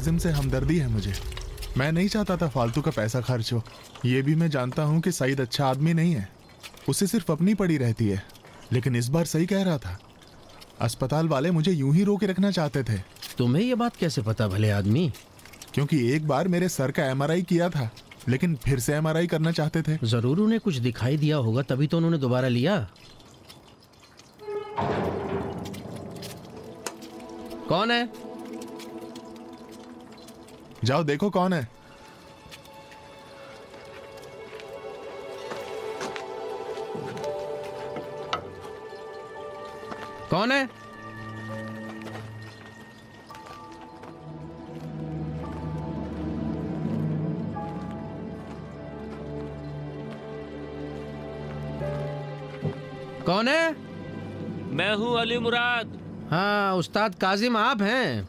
काजिम से हमदर्दी है मुझे। मैं नहीं चाहता था फालतू का पैसा खर्च हो। ये भी मैं जानता हूँ कि सईद अच्छा आदमी नहीं है, उसे सिर्फ अपनी पड़ी रहती है। लेकिन इस बार सही कह रहा था। अस्पताल वाले मुझे यूं ही रोके रखना चाहते थे। तुम्हें ये बात कैसे पता भले आदमी? क्योंकि एक बार मेरे सर का एमआरआई किया था, लेकिन फिर से एमआरआई करना चाहते थे। जरूर उन्हें कुछ दिखाई दिया होगा, तभी तो उन्होंने दोबारा लिया। कौन है? जाओ देखो कौन है। कौन है? कौन है? मैं हूँ अली मुराद। हाँ, उस्ताद काजिम आप हैं?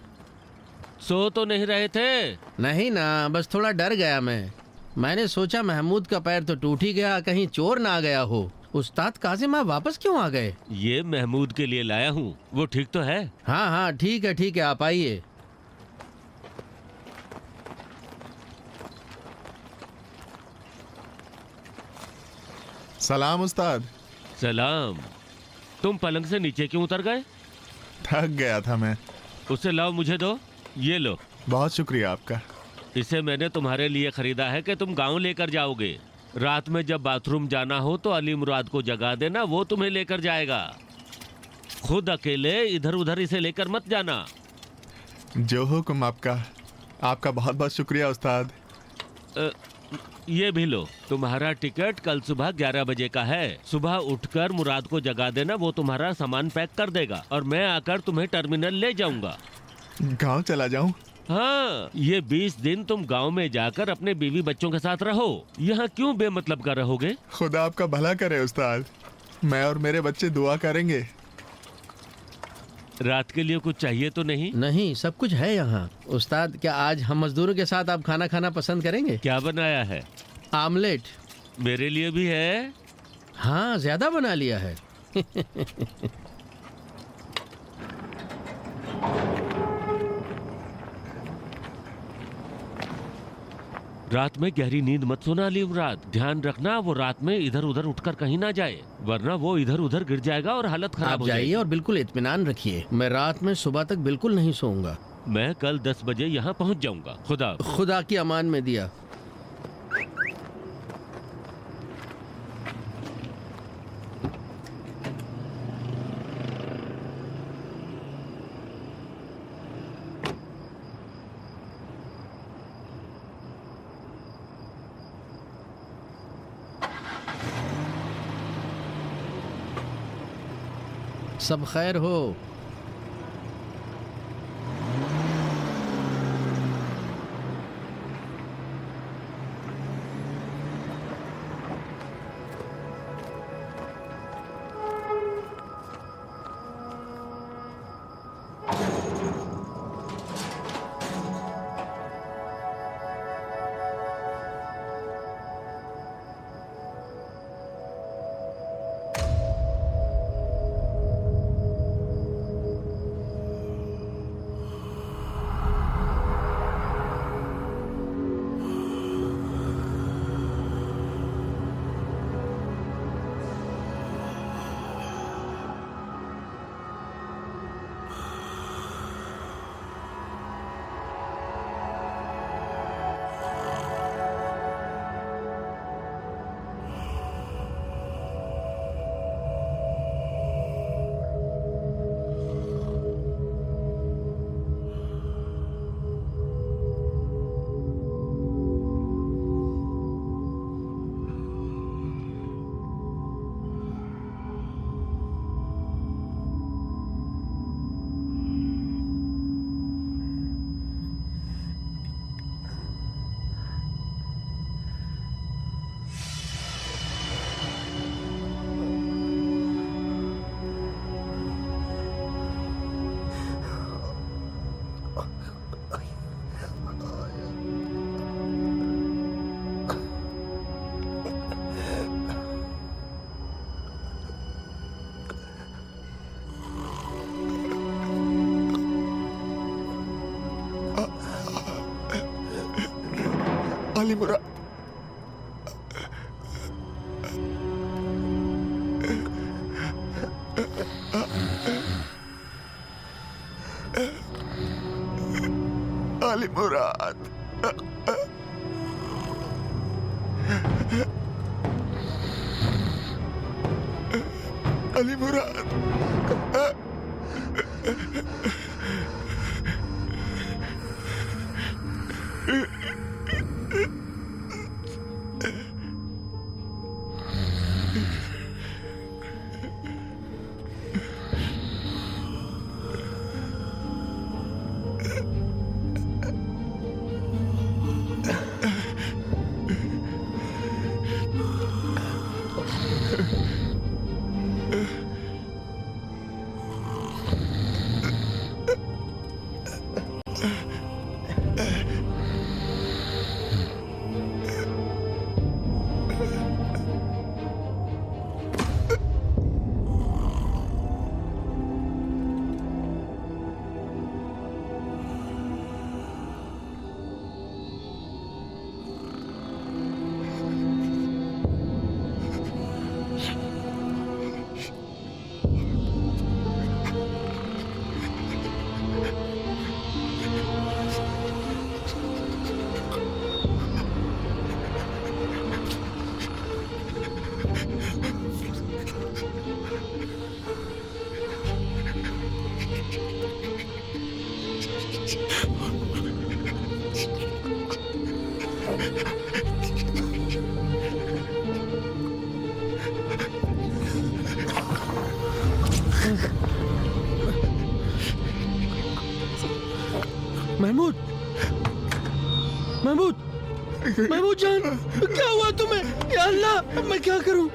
सो तो नहीं रहे थे? नहीं ना, बस थोड़ा डर गया मैंने सोचा महमूद का पैर तो टूट ही गया, कहीं चोर ना आ गया हो। उस्ताद काजिम आप वापस क्यों आ गए? ये महमूद के लिए लाया हूँ। वो ठीक तो है? हाँ हाँ ठीक है, आप आइए। सलाम उस्ताद। सलाम। तुम पलंग से नीचे क्यों उतर गए? थक गया था मैं। उसे लाओ, मुझे दो। ये लो। बहुत शुक्रिया आपका। इसे मैंने तुम्हारे लिए खरीदा है कि तुम गांव लेकर जाओगे। रात में जब बाथरूम जाना हो तो अली मुराद को जगा देना, वो तुम्हें लेकर जाएगा। खुद अकेले इधर उधर इसे लेकर मत जाना। जो हुक्म आपका। आपका बहुत बहुत शुक्रिया उस्ताद। ये भी लो। तुम्हारा टिकट कल सुबह 11 बजे का है। सुबह उठकर मुराद को जगा देना, वो तुम्हारा सामान पैक कर देगा और मैं आकर तुम्हें टर्मिनल ले जाऊंगा। गांव चला जाऊं? हाँ, ये 20 दिन तुम गांव में जाकर अपने बीवी बच्चों के साथ रहो। यहाँ क्यों बेमतलब का रहोगे? खुदा आपका भला करे उस्ताद। मैं और मेरे बच्चे दुआ करेंगे। रात के लिए कुछ चाहिए तो नहीं? नहीं, सब कुछ है यहाँ। उस्ताद, क्या आज हम मजदूरों के साथ आप खाना खाना पसंद करेंगे? क्या बनाया है? आमलेट। मेरे लिए भी है? हाँ, ज्यादा बना लिया है। रात में गहरी नींद मत सोना अली मुराद। ध्यान रखना वो रात में इधर उधर उठकर कहीं ना जाए, वरना वो इधर उधर गिर जाएगा और हालत खराब आप हो जाइए जाएगी। और बिल्कुल इत्मीनान रखिए, मैं रात में सुबह तक बिल्कुल नहीं सोऊंगा। मैं कल 10 बजे यहाँ पहुँच जाऊंगा। खुदा की अमान में दिया। सब खैर हो? अली मुराद, अली मुराद, अली मुराद। महमूद, महमूद, महमूद जान, क्या हुआ तुम्हें? या अल्लाह, मैं क्या करूं?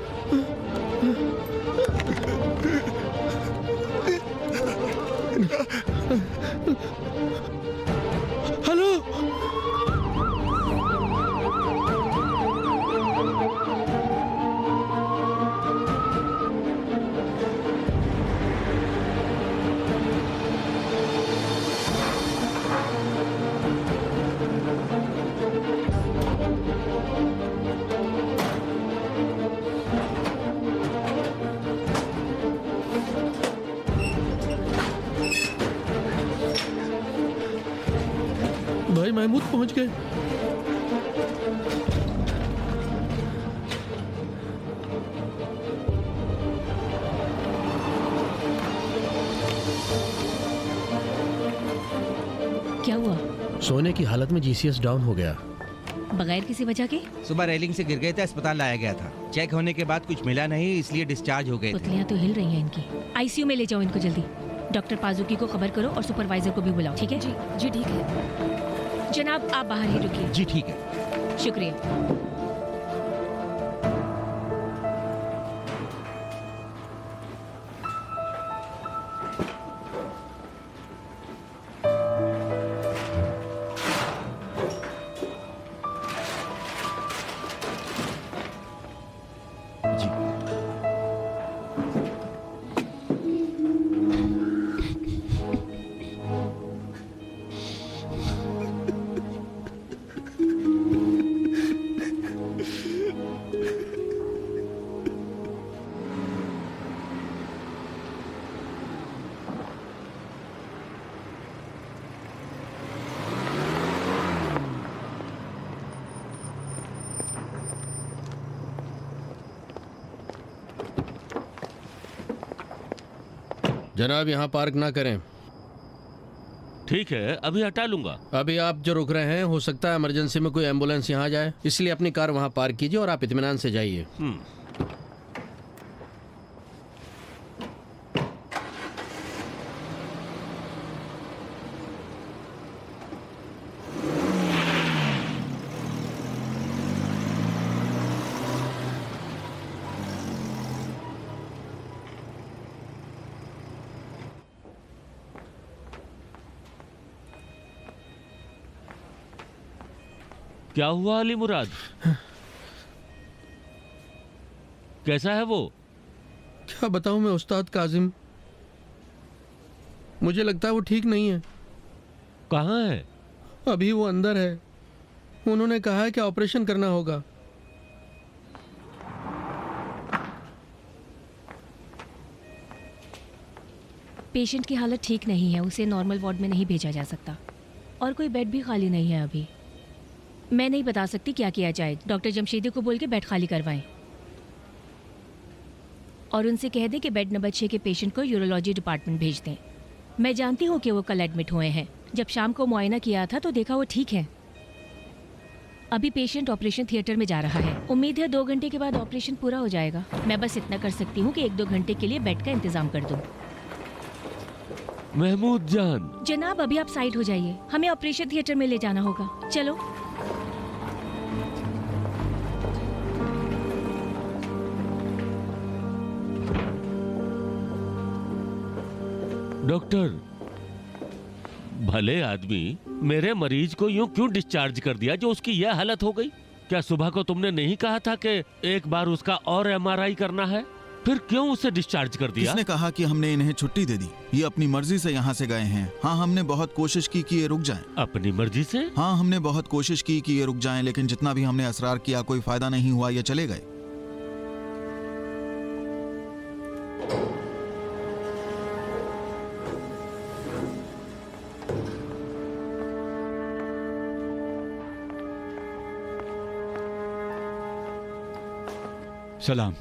हेलो, भाई महमूद पहुंच गए। क्या हुआ? सोने की हालत में जीसीएस डाउन हो गया। बगैर किसी वजह के? सुबह रेलिंग से गिर गए थे, अस्पताल लाया गया था। चेक होने के बाद कुछ मिला नहीं, इसलिए डिस्चार्ज हो गए थे। पुतलियां तो हिल रही हैं इनकी। आईसीयू में ले जाओ इनको जल्दी। डॉक्टर पाजुकी को खबर करो और सुपरवाइजर को भी बुलाओ, ठीक है? जी जी ठीक है। जनाब आप बाहर ही रुकिए। जी ठीक है। शुक्रिया। जी जनाब यहाँ पार्क ना करें। ठीक है, अभी हटा लूंगा। अभी आप जो रुक रहे हैं, हो सकता है इमरजेंसी में कोई एम्बुलेंस यहाँ जाए, इसलिए अपनी कार वहाँ पार्क कीजिए और आप इत्मीनान से जाइए। क्या हुआ अली मुराद? कैसा है वो? क्या बताऊं मैं उस्ताद काजिम, मुझे लगता है वो ठीक नहीं है। कहाँ है? अभी वो अंदर है, उन्होंने कहा है कि ऑपरेशन करना होगा। पेशेंट की हालत ठीक नहीं है, उसे नॉर्मल वार्ड में नहीं भेजा जा सकता और कोई बेड भी खाली नहीं है अभी। मैं नहीं बता सकती क्या किया जाए। डॉक्टर जमशेदी को बोल के बेड खाली करवाएं और उनसे कह दें कि बेड नंबर 6 के पेशेंट को यूरोलॉजी डिपार्टमेंट भेज दें। मैं जानती हूँ कि वो कल एडमिट हुए हैं। जब शाम को मुआयना किया था तो देखा वो ठीक है। अभी पेशेंट ऑपरेशन थिएटर में जा रहा है। उम्मीद है 2 घंटे के बाद ऑपरेशन पूरा हो जाएगा। मैं बस इतना कर सकती हूँ कि 1-2 घंटे के लिए बेड का इंतजाम कर दूँ। महमूद जान, जनाब अभी आप साइड हो जाइए, हमें ऑपरेशन थिएटर में ले जाना होगा। चलो। डॉक्टर, भले आदमी मेरे मरीज को यूं क्यों डिस्चार्ज कर दिया जो उसकी यह हालत हो गई? क्या सुबह को तुमने नहीं कहा था कि एक बार उसका और एमआरआई करना है? फिर क्यों उसे डिस्चार्ज कर दिया? किसने कहा कि हमने इन्हें छुट्टी दे दी? ये अपनी मर्जी से यहाँ से गए हैं। हाँ, हमने बहुत कोशिश की कि ये रुक जाएं। अपनी मर्जी से? हाँ, हमने बहुत कोशिश की कि ये रुक जाएं, लेकिन जितना भी हमने असरार किया कोई फायदा नहीं हुआ। ये चले गए। सलाम।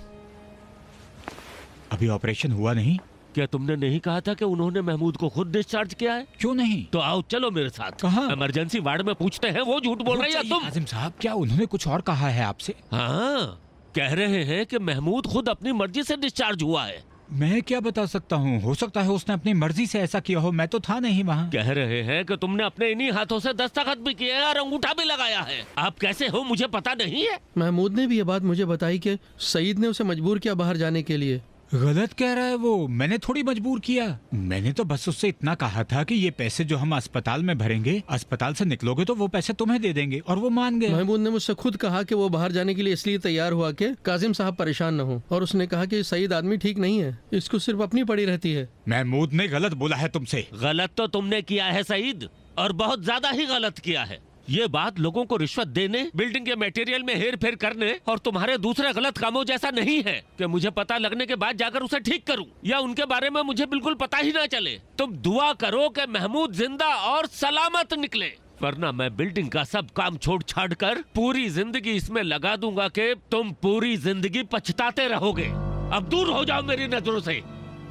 अभी ऑपरेशन हुआ नहीं? क्या तुमने नहीं कहा था कि उन्होंने महमूद को खुद डिस्चार्ज किया है? क्यों नहीं? तो आओ चलो मेरे साथ। कहाँ? इमरजेंसी वार्ड में पूछते हैं। वो झूठ बोल रहे हैं या तुम? काजिम साहब, क्या उन्होंने कुछ और कहा है आपसे? हाँ, कह रहे हैं कि महमूद खुद अपनी मर्जी से डिस्चार्ज हुआ है। मैं क्या बता सकता हूँ, हो सकता है उसने अपनी मर्जी से ऐसा किया हो, मैं तो था नहीं वहाँ। कह रहे हैं कि तुमने अपने इन्हीं हाथों से दस्तखत भी किए हैं और अंगूठा भी लगाया है। आप कैसे हो मुझे पता नहीं है। महमूद ने भी ये बात मुझे बताई कि सईद ने उसे मजबूर किया बाहर जाने के लिए। गलत कह रहा है वो, मैंने थोड़ी मजबूर किया। मैंने तो बस उससे इतना कहा था कि ये पैसे जो हम अस्पताल में भरेंगे, अस्पताल से निकलोगे तो वो पैसे तुम्हें दे देंगे, और वो मान गए। महमूद ने मुझसे खुद कहा कि वो बाहर जाने के लिए इसलिए तैयार हुआ कि काजिम साहब परेशान न हो, और उसने कहा कि सईद आदमी ठीक नहीं है, इसको सिर्फ अपनी पड़ी रहती है। महमूद ने गलत बोला है तुमसे। गलत तो तुमने किया है सईद, और बहुत ज्यादा ही गलत किया है। ये बात लोगों को रिश्वत देने, बिल्डिंग के मटेरियल में हेर फेर करने और तुम्हारे दूसरे गलत कामों जैसा नहीं है कि मुझे पता लगने के बाद जाकर उसे ठीक करूं, या उनके बारे में मुझे बिल्कुल पता ही ना चले। तुम दुआ करो कि महमूद जिंदा और सलामत निकले, वरना मैं बिल्डिंग का सब काम छोड़ छाड़ कर पूरी जिंदगी इसमें लगा दूंगा कि तुम पूरी जिंदगी पछताते रहोगे। अब दूर हो जाओ मेरी नजरों से।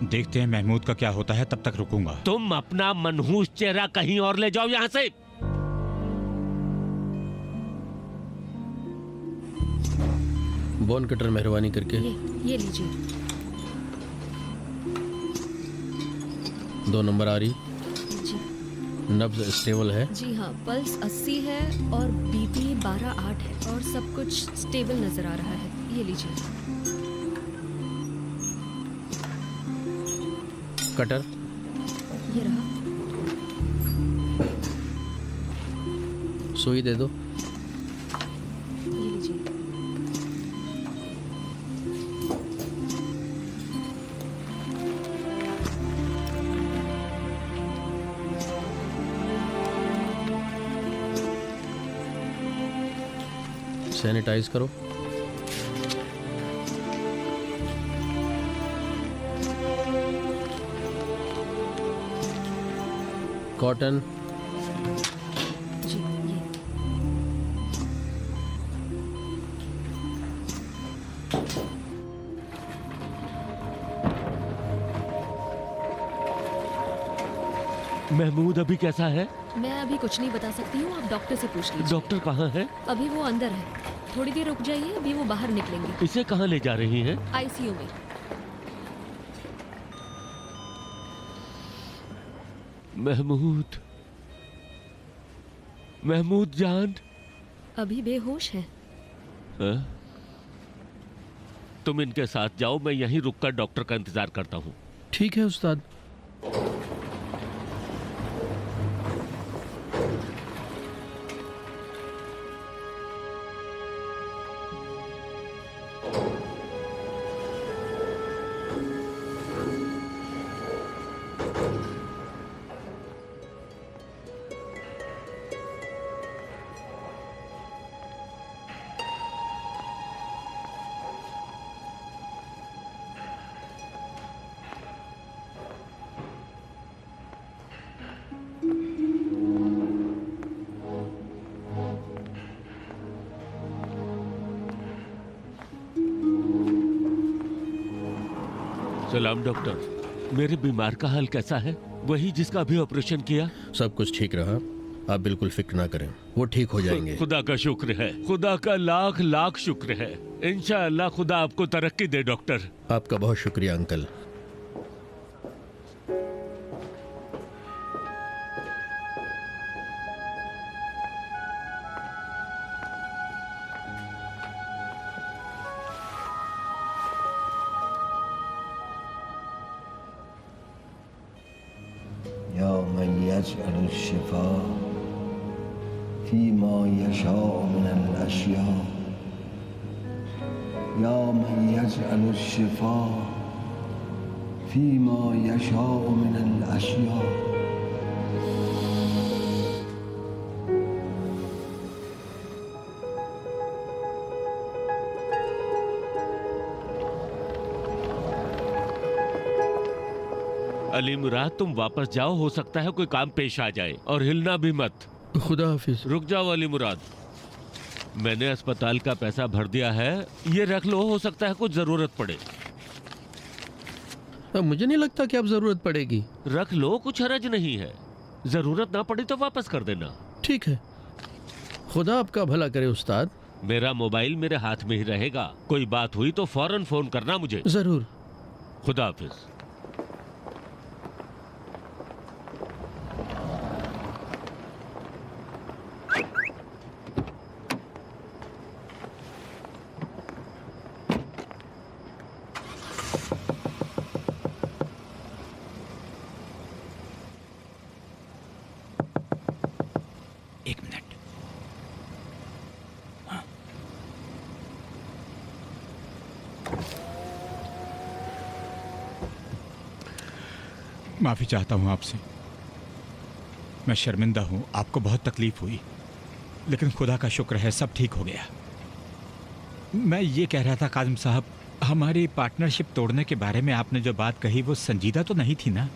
देखते हैं महमूद का क्या होता है, तब तक रुकूंगा। तुम अपना मनहूस चेहरा कहीं और ले जाओ यहाँ से। बोन कटर मेहरबानी करके। ये लीजिए। 2 नंबर आ रही। जी नब्ज स्टेबल है? जी हाँ, पल्स 80 है और बीपी 12-8 है और सब कुछ स्टेबल नजर आ रहा है। ये लीजिए। कटर ये रहा। सुई दे दो। ये लीजिए। सैनिटाइज करो। कॉटन। जी ये। महमूद अभी कैसा है? मैं अभी कुछ नहीं बता सकती हूँ, आप डॉक्टर से पूछ लीजिए। डॉक्टर कहाँ है? अभी वो अंदर है, थोड़ी देर रुक जाइए, अभी वो बाहर निकलेंगे। इसे कहाँ ले जा रही हैं? आईसीयू में। महमूद, महमूद जान। अभी बेहोश है। हाँ? तुम इनके साथ जाओ, मैं यहीं रुककर डॉक्टर का इंतजार करता हूँ। ठीक है उस्ताद। सलाम डॉक्टर। मेरे बीमार का हाल कैसा है? वही जिसका अभी ऑपरेशन किया? सब कुछ ठीक रहा, आप बिल्कुल फिक्र ना करें, वो ठीक हो जाएंगे। खुदा का शुक्र है, खुदा का लाख लाख शुक्र है। इंशाअल्लाह खुदा आपको तरक्की दे डॉक्टर। आपका बहुत शुक्रिया अंकल। या मन यजअलु शिफा फीमा यशाअ मिनल अशिया या मन यजअलु शिफा फीमा यशाअ मिनल अशिया। अली मुराद तुम वापस जाओ, हो सकता है कोई काम पेश आ जाए, और हिलना भी मत। खुदा हाफिज। रुक जाओ अली मुराद, मैंने अस्पताल का पैसा भर दिया है, ये रख लो, हो सकता है कुछ जरूरत पड़े। मुझे नहीं लगता कि अब जरूरत पड़ेगी। रख लो, कुछ हरज नहीं है, जरूरत ना पड़ी तो वापस कर देना। ठीक है, खुदा आपका भला करे उस्ताद। मेरा मोबाइल मेरे हाथ में ही रहेगा, कोई बात हुई तो फौरन फोन करना मुझे। जरूर। खुदा हाफिज। एक मिनट। माफी चाहता हूं आपसे, मैं शर्मिंदा हूं, आपको बहुत तकलीफ हुई, लेकिन खुदा का शुक्र है सब ठीक हो गया। मैं ये कह रहा था काजिम साहब, हमारी पार्टनरशिप तोड़ने के बारे में आपने जो बात कही वो संजीदा तो नहीं थी ना?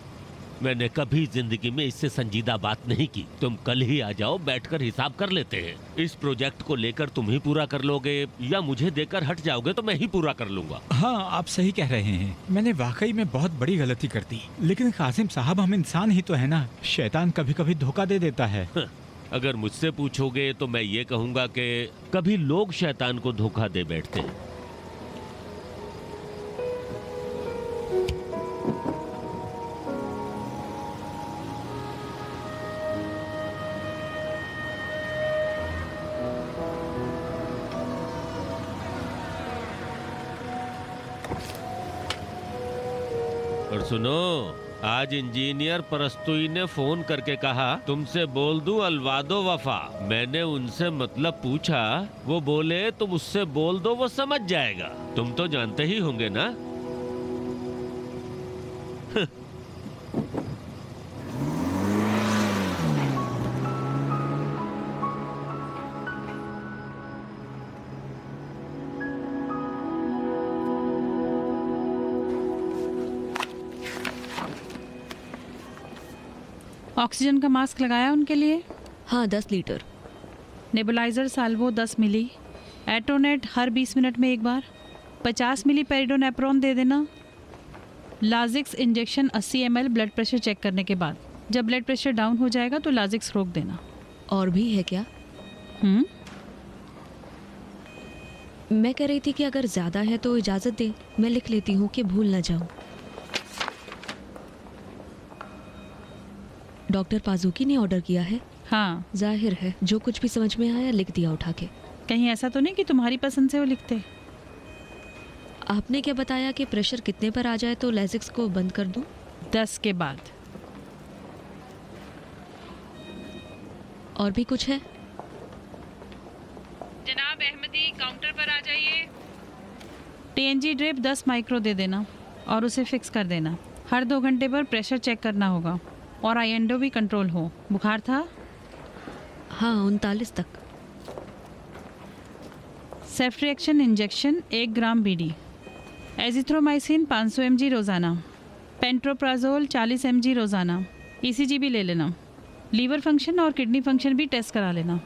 मैंने कभी जिंदगी में इससे संजीदा बात नहीं की। तुम कल ही आ जाओ, बैठकर हिसाब कर लेते हैं। इस प्रोजेक्ट को लेकर तुम ही पूरा कर लोगे या मुझे देकर हट जाओगे तो मैं ही पूरा कर लूंगा। हाँ, आप सही कह रहे हैं, मैंने वाकई में बहुत बड़ी गलती कर दी, लेकिन कासिम साहब हम इंसान ही तो है ना, शैतान कभी कभी धोखा दे देता है। अगर मुझसे पूछोगे तो मैं ये कहूंगा कि कभी लोग शैतान को धोखा दे बैठते हैं। और सुनो, आज इंजीनियर परस्तुई ने फोन करके कहा तुमसे बोल दूं अलवादो वफा। मैंने उनसे मतलब पूछा, वो बोले तुम उससे बोल दो, वो समझ जाएगा। तुम तो जानते ही होंगे ना। ऑक्सीजन का मास्क लगाया उनके लिए? हाँ, 10 लीटर। नेबुलाइजर साल्वो 10 मिली, एटोनेट हर 20 मिनट में एक बार, 50 मिली पेरिडोनेप्रोन दे देना। Lasix injection 80 ml blood pressure check करने के बाद। जब ब्लड प्रेशर डाउन हो जाएगा तो लाजिक्स रोक देना। और भी है क्या? मैं कह रही थी कि अगर ज़्यादा है तो इजाज़त दे, मैं लिख लेती हूँ कि भूल ना जाऊँ। डॉक्टर पाजूकी ने ऑर्डर किया है? हाँ। जाहिर है जो कुछ भी समझ में आया लिख दिया उठा के। कहीं ऐसा तो नहीं कि तुम्हारी पसंद से वो लिखते? आपने क्या बताया कि प्रेशर कितने पर आ जाए तो लैजिक्स को बंद कर दूं? 10 के बाद। और भी कुछ है? जनाब अहमदी, काउंटर पर आ जाइए। TNG ड्रिप 10 माइक्रो दे देना और उसे फिक्स कर देना। हर 2 घंटे पर प्रेशर चेक करना होगा और आईएनडो भी कंट्रोल हो। बुखार था? हाँ, 39 तक। सेफ्ट्रिएक्शन इंजेक्शन 1 ग्राम BD, एजिथ्रोमाइसिन 500 mg रोज़ाना, पेंट्रोप्राजोल 40 mg रोज़ाना। ECG भी ले लेना। लीवर फंक्शन और किडनी फंक्शन भी टेस्ट करा लेना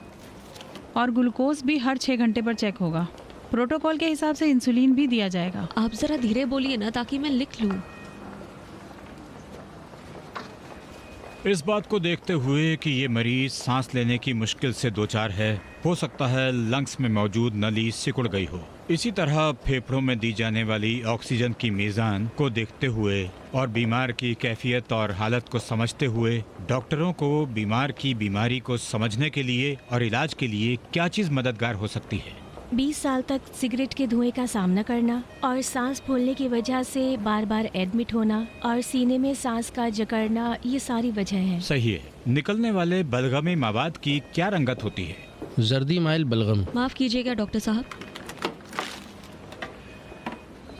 और ग्लूकोज भी हर 6 घंटे पर चेक होगा। प्रोटोकॉल के हिसाब से इंसुलिन भी दिया जाएगा। आप ज़रा धीरे बोलिए ना ताकि मैं लिख लूँ। इस बात को देखते हुए कि ये मरीज सांस लेने की मुश्किल से दो चार है, हो सकता है लंग्स में मौजूद नली सिकुड़ गई हो। इसी तरह फेफड़ों में दी जाने वाली ऑक्सीजन की मीज़ान को देखते हुए और बीमार की कैफियत और हालत को समझते हुए डॉक्टरों को बीमार की बीमारी को समझने के लिए और इलाज के लिए क्या चीज़ मददगार हो सकती है। 20 साल तक सिगरेट के धुएं का सामना करना और सांस फूलने की वजह से बार बार एडमिट होना और सीने में सांस का जकड़ना, ये सारी वजह हैं। सही है। निकलने वाले बलगमी मवाद की क्या रंगत होती है? जर्दी माइल बलगम। माफ़ कीजिएगा डॉक्टर साहब।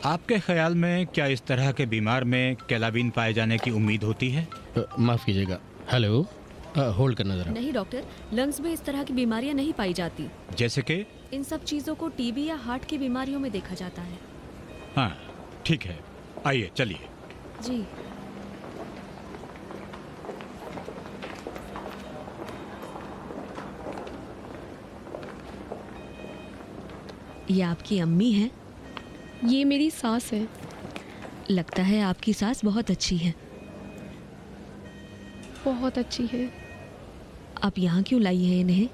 आपके ख्याल में क्या इस तरह के बीमार में कैलाबिन पाए जाने की उम्मीद होती है? माफ़ कीजिएगा। हेलो, होल्ड करना जरा। नहीं डॉक्टर, लंग्स में इस तरह की बीमारियां नहीं पाई जाती। जैसे कि? इन सब चीज़ों को टीबी या हार्ट की बीमारियों में देखा जाता है। हाँ ठीक है, आइए चलिए। जी। ये आपकी अम्मी है? ये मेरी सास है। लगता है आपकी सास बहुत अच्छी है। बहुत अच्छी है। आप यहाँ क्यों लाई है इन्हें?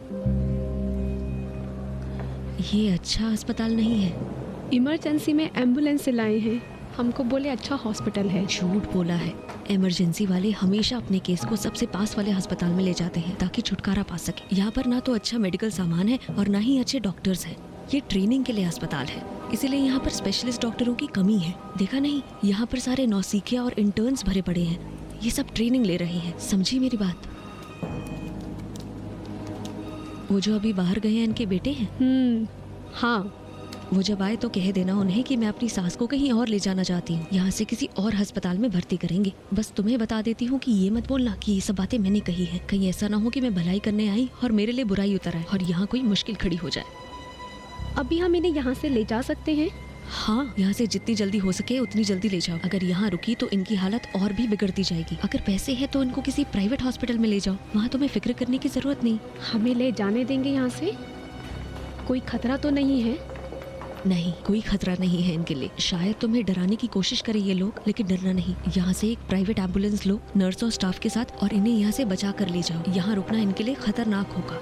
ये अच्छा अस्पताल नहीं है। इमरजेंसी में एम्बुलेंस से लाए हैं। हमको बोले अच्छा हॉस्पिटल है। झूठ बोला है। इमरजेंसी वाले हमेशा अपने केस को सबसे पास वाले अस्पताल में ले जाते हैं ताकि छुटकारा पा सके। यहाँ पर ना तो अच्छा मेडिकल सामान है और ना ही अच्छे डॉक्टर्स हैं। ये ट्रेनिंग के लिए अस्पताल है, इसीलिए यहाँ पर स्पेशलिस्ट डॉक्टरों की कमी है। देखा नहीं, यहाँ पर सारे नौसिखिया और इंटर्न्स भरे पड़े हैं। ये सब ट्रेनिंग ले रहे हैं, समझी मेरी बात? वो जो अभी बाहर गए हैं, इनके बेटे हैं? हाँ। वो जब आए तो कह देना उन्हें कि मैं अपनी सास को कहीं और ले जाना चाहती हूँ। यहाँ से किसी और अस्पताल में भर्ती करेंगे। बस तुम्हें बता देती हूँ कि ये मत बोलना कि ये सब बातें मैंने कही है। कहीं ऐसा ना हो कि मैं भलाई करने आई और मेरे लिए बुराई उतर आए और यहाँ कोई मुश्किल खड़ी हो जाए। अभी हम इन्हें यहाँ से ले जा सकते हैं? हाँ, यहाँ से जितनी जल्दी हो सके उतनी जल्दी ले जाओ। अगर यहाँ रुकी तो इनकी हालत और भी बिगड़ती जाएगी। अगर पैसे हैं तो इनको किसी प्राइवेट हॉस्पिटल में ले जाओ, वहाँ तुम्हें फिक्र करने की जरूरत नहीं। हमें ले जाने देंगे यहाँ से? कोई खतरा तो नहीं है? नहीं, कोई खतरा नहीं है इनके लिए। शायद तुम्हें डराने की कोशिश करें ये लोग, लेकिन डरना नहीं। यहाँ से एक प्राइवेट एम्बुलेंस लो नर्स और स्टाफ के साथ और इन्हें यहाँ से बचा कर ले जाओ। यहाँ रुकना इनके लिए खतरनाक होगा।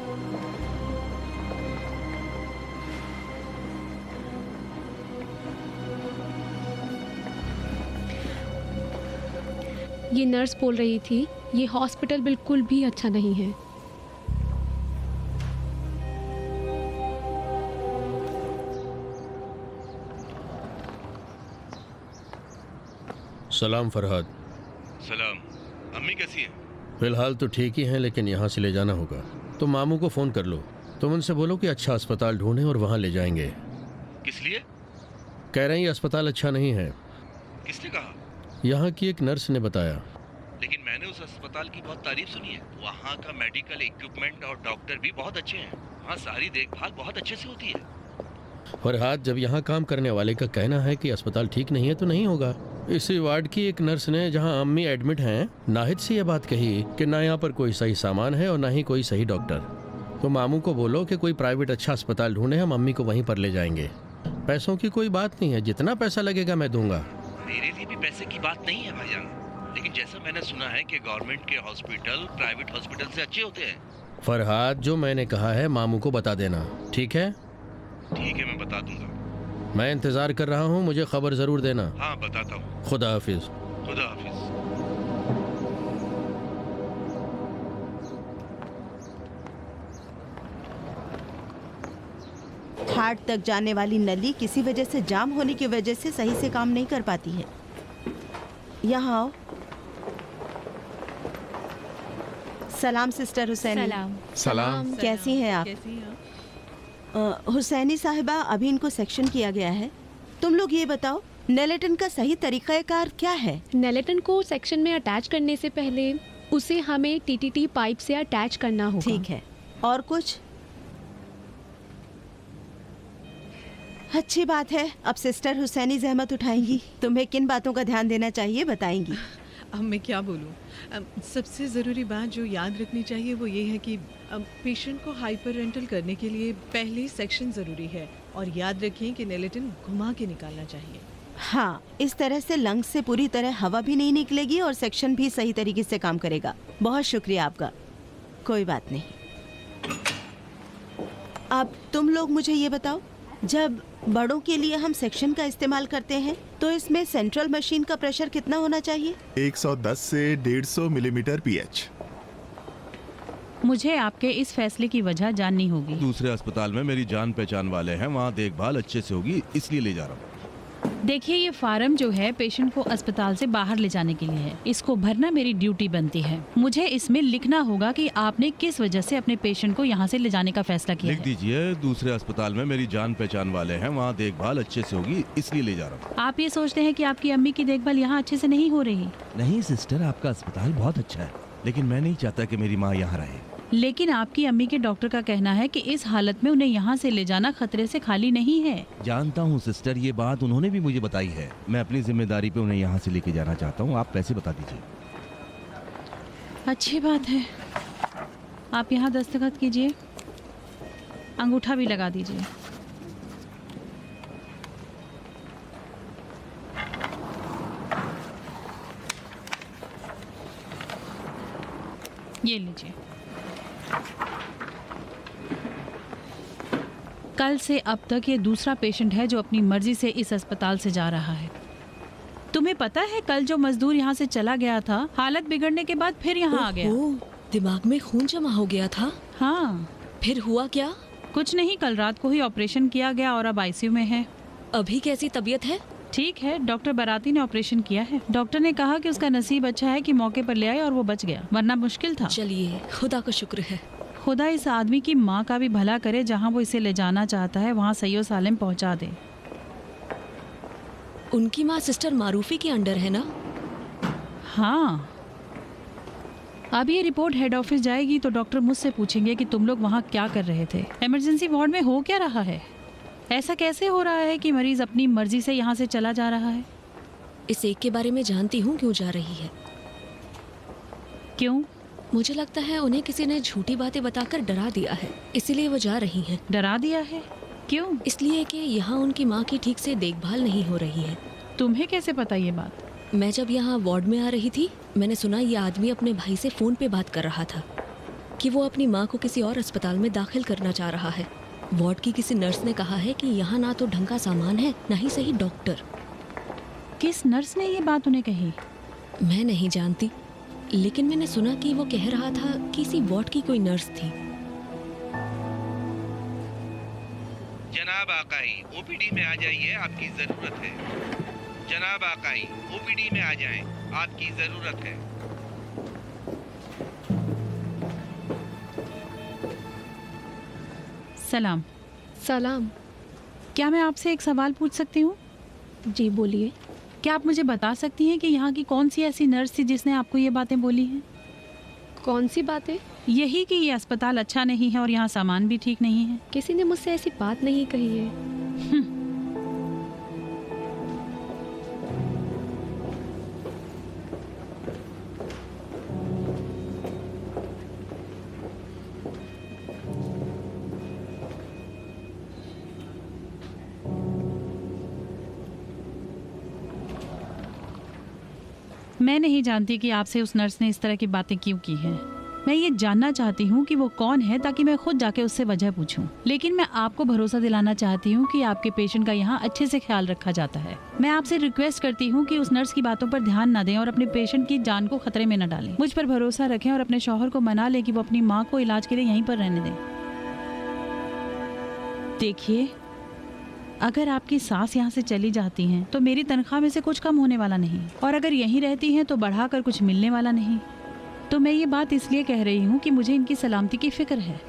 ये नर्स बोल रही थी ये हॉस्पिटल बिल्कुल भी अच्छा नहीं है। सलाम फरहाद। सलाम। अम्मी कैसी है? फिलहाल तो ठीक ही हैं, लेकिन यहाँ से ले जाना होगा। तो मामू को फ़ोन कर लो। तुम उनसे बोलो कि अच्छा अस्पताल ढूंढें और वहाँ ले जाएंगे। किस लिए? कह रहे हैं ये अस्पताल अच्छा नहीं है। किसने कहा? यहाँ की एक नर्स ने बताया। लेकिन मैंने उस अस्पताल की बहुत तारीफ सुनी है। वहाँ का मेडिकल इक्विपमेंट और डॉक्टर भी बहुत अच्छे हैं। वहाँ सारी देखभाल बहुत अच्छे से होती है। फरहाद, जब यहाँ काम करने वाले का कहना है कि अस्पताल ठीक नहीं है तो नहीं होगा। इसी वार्ड की एक नर्स ने, जहाँ अम्मी एडमिट हैं, नाहिद से ये बात कही कि ना यहाँ पर कोई सही सामान है और ना ही कोई सही डॉक्टर। तो मामू को बोलो कि कोई प्राइवेट अच्छा अस्पताल ढूंढे, हम अम्मी को वहीं पर ले जाएंगे। पैसों की कोई बात नहीं है, जितना पैसा लगेगा मैं दूंगा। मेरे लिए भी पैसे की बात नहीं है भाईजान, लेकिन जैसा मैंने सुना है कि गवर्नमेंट के हॉस्पिटल प्राइवेट हॉस्पिटल से अच्छे होते हैं। फरहाद, जो मैंने कहा है मामू को बता देना, ठीक है? ठीक है, मैं बता दूंगा। मैं इंतजार कर रहा हूँ, मुझे खबर जरूर देना। हाँ, बताता हूँ। खुदा हाफिज। खुदा हाफिज। हार्ट तक जाने वाली नली किसी वजह से जाम होने की वजह से सही से काम नहीं कर पाती है। यहाँ आओ। सलाम सिस्टर हुसैनी। सलाम। सलाम। कैसी हैं आप? हुसैनी साहिबा, अभी इनको सेक्शन किया गया है। तुम लोग ये बताओ, नेलेटन का सही तरीक़ाकार क्या है? नेलेटन को सेक्शन में अटैच करने से पहले उसे हमें टीटीटी पाइप से अटैच करना होगा। ठीक है। और कुछ? अच्छी बात है। अब सिस्टर हुसैनी जहमत उठाएंगी। तुम्हें किन बातों का ध्यान देना चाहिए बताएंगी। अब मैं क्या बोलूं? सबसे ज़रूरी बात जो याद रखनी चाहिए वो ये है कि पेशेंट को हाइपर रेंटल करने के लिए पहले सेक्शन ज़रूरी है। और याद रखें कि नेलेटन घुमा के निकालना चाहिए। हाँ, इस तरह से लंग्स से पूरी तरह हवा भी नहीं निकलेगी और सेक्शन भी सही तरीके से काम करेगा। बहुत शुक्रिया आपका। कोई बात नहीं। अब तुम लोग मुझे ये बताओ, जब बड़ों के लिए हम सेक्शन का इस्तेमाल करते हैं तो इसमें सेंट्रल मशीन का प्रेशर कितना होना चाहिए? 110 से 150 मिलीमीटर पीएच। मुझे आपके इस फैसले की वजह जाननी होगी। दूसरे अस्पताल में मेरी जान पहचान वाले हैं, वहाँ देखभाल अच्छे से होगी, इसलिए ले जा रहा हूँ। देखिए, ये फार्म जो है पेशेंट को अस्पताल से बाहर ले जाने के लिए है। इसको भरना मेरी ड्यूटी बनती है। मुझे इसमें लिखना होगा कि आपने किस वजह से अपने पेशेंट को यहाँ से ले जाने का फैसला किया लिख दीजिए, दूसरे अस्पताल में मेरी जान पहचान वाले हैं, वहाँ देखभाल अच्छे से होगी, इसलिए ले जा रहा हूँ। आप ये सोचते हैं कि आपकी अम्मी की देखभाल यहाँ अच्छे से नहीं हो रही? नहीं सिस्टर, आपका अस्पताल बहुत अच्छा है, लेकिन मैं नहीं चाहता कि मेरी माँ यहाँ रहे। लेकिन आपकी अम्मी के डॉक्टर का कहना है कि इस हालत में उन्हें यहाँ से ले जाना खतरे से खाली नहीं है। जानता हूँ सिस्टर, ये बात उन्होंने भी मुझे बताई है। मैं अपनी जिम्मेदारी पे उन्हें यहाँ से लेके जाना चाहता हूँ। आप पैसे बता दीजिए। अच्छी बात है, आप यहाँ दस्तखत कीजिए, अंगूठा भी लगा दीजिए। ये लीजिए। कल से अब तक ये दूसरा पेशेंट है जो अपनी मर्जी से इस अस्पताल से जा रहा है। तुम्हें पता है, कल जो मजदूर यहाँ से चला गया था, हालत बिगड़ने के बाद फिर यहाँ आ गया। दिमाग में खून जमा हो गया था। हाँ। फिर हुआ क्या? कुछ नहीं, कल रात को ही ऑपरेशन किया गया और अब आईसीयू में है। अभी कैसी तबीयत है? ठीक है, डॉक्टर बराती ने ऑपरेशन किया है। डॉक्टर ने कहा कि उसका नसीब अच्छा है कि मौके पर ले आए और वो बच गया, वरना मुश्किल था। चलिए, खुदा का शुक्र है। खुदा इस आदमी की माँ का भी भला करे, जहाँ वो इसे ले जाना चाहता है वहाँ सही सालिम पहुँचा दे। उनकी माँ सिस्टर मारूफी के अंडर है ना? हाँ। अब ये रिपोर्ट हेड ऑफिस जाएगी तो डॉक्टर मुझसे पूछेंगे कि तुम लोग वहाँ क्या कर रहे थे, इमरजेंसी वार्ड में हो क्या रहा है। ऐसा कैसे हो रहा है कि मरीज अपनी मर्जी से यहाँ से चला जा रहा है? इस एक के बारे में जानती हूँ क्यों जा रही है। क्यों? मुझे लगता है उन्हें किसी ने झूठी बातें बताकर डरा दिया है, इसीलिए वो जा रही हैं। डरा दिया है? क्यों? इसलिए कि यहाँ उनकी माँ की ठीक से देखभाल नहीं हो रही है। तुम्हें कैसे पता ये बात? मैं जब यहाँ वार्ड में आ रही थी, मैंने सुना ये आदमी अपने भाई से फोन पे बात कर रहा था कि वो अपनी माँ को किसी और अस्पताल में दाखिल करना चाह रहा है। वार्ड की किसी नर्स ने कहा है कि यहाँ ना तो ढंग का सामान है, ना ही सही डॉक्टर। किस नर्स ने ये बात उन्हें कही? मैं नहीं जानती, लेकिन मैंने सुना कि वो कह रहा था कि इसी वार्ड की कोई नर्स थी। जनाब आकाई, ओपीडी में आ जाइए, आपकी जरूरत है। जनाब आकाई, ओपीडी में आ जाएं, आपकी जरूरत है। सलाम। सलाम। क्या मैं आपसे एक सवाल पूछ सकती हूँ? जी बोलिए। क्या आप मुझे बता सकती हैं कि यहाँ की कौन सी ऐसी नर्स थी जिसने आपको ये बातें बोली हैं? कौन सी बातें? यही कि ये अस्पताल अच्छा नहीं है और यहाँ सामान भी ठीक नहीं है। किसी ने मुझसे ऐसी बात नहीं कही है। मैं नहीं जानती कि आपसे उस नर्स ने इस तरह की बातें क्यों की हैं। मैं ये जानना चाहती हूँ कि वो कौन है, ताकि मैं खुद जाके उससे वजह पूछूं। लेकिन मैं आपको भरोसा दिलाना चाहती हूँ कि आपके पेशेंट का यहाँ अच्छे से ख्याल रखा जाता है। मैं आपसे रिक्वेस्ट करती हूँ कि उस नर्स की बातों पर ध्यान न दें और अपने पेशेंट की जान को खतरे में न डालें। मुझ पर भरोसा रखें और अपने शौहर को मना लें कि वो अपनी माँ को इलाज के लिए यहीं पर रहने दें। देखिए, अगर आपकी सास यहाँ से चली जाती हैं तो मेरी तनख्वाह में से कुछ कम होने वाला नहीं, और अगर यहीं रहती हैं तो बढ़ाकर कुछ मिलने वाला नहीं। तो मैं ये बात इसलिए कह रही हूँ कि मुझे इनकी सलामती की फिक्र है।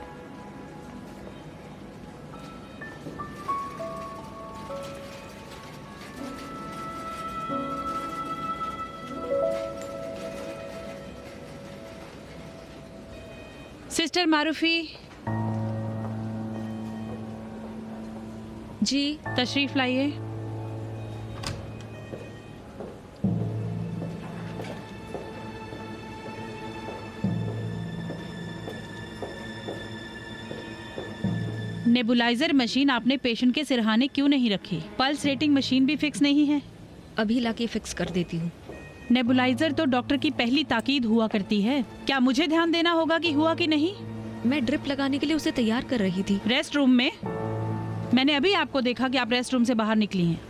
सिस्टर मारूफी जी, तशरीफ लाइए। नेबुलाइजर मशीन आपने पेशेंट के सिरहाने क्यों नहीं रखी? पल्स रेटिंग मशीन भी फिक्स नहीं है। अभी लाके फिक्स कर देती हूँ। नेबुलाइजर तो डॉक्टर की पहली ताकीद हुआ करती है। क्या मुझे ध्यान देना होगा कि हुआ कि नहीं? मैं ड्रिप लगाने के लिए उसे तैयार कर रही थी। रेस्ट रूम में? मैंने अभी आपको देखा कि आप रेस्ट रूम से बाहर निकली हैं।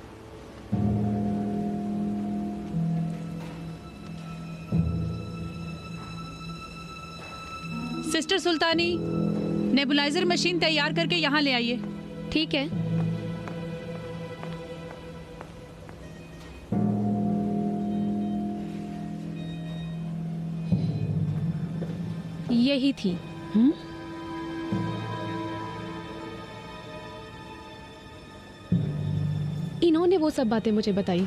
सिस्टर सुल्तानी, नेबुलाइजर मशीन तैयार करके यहाँ ले आइए। ठीक है। यही थी। इन्होंने वो सब बातें मुझे बताई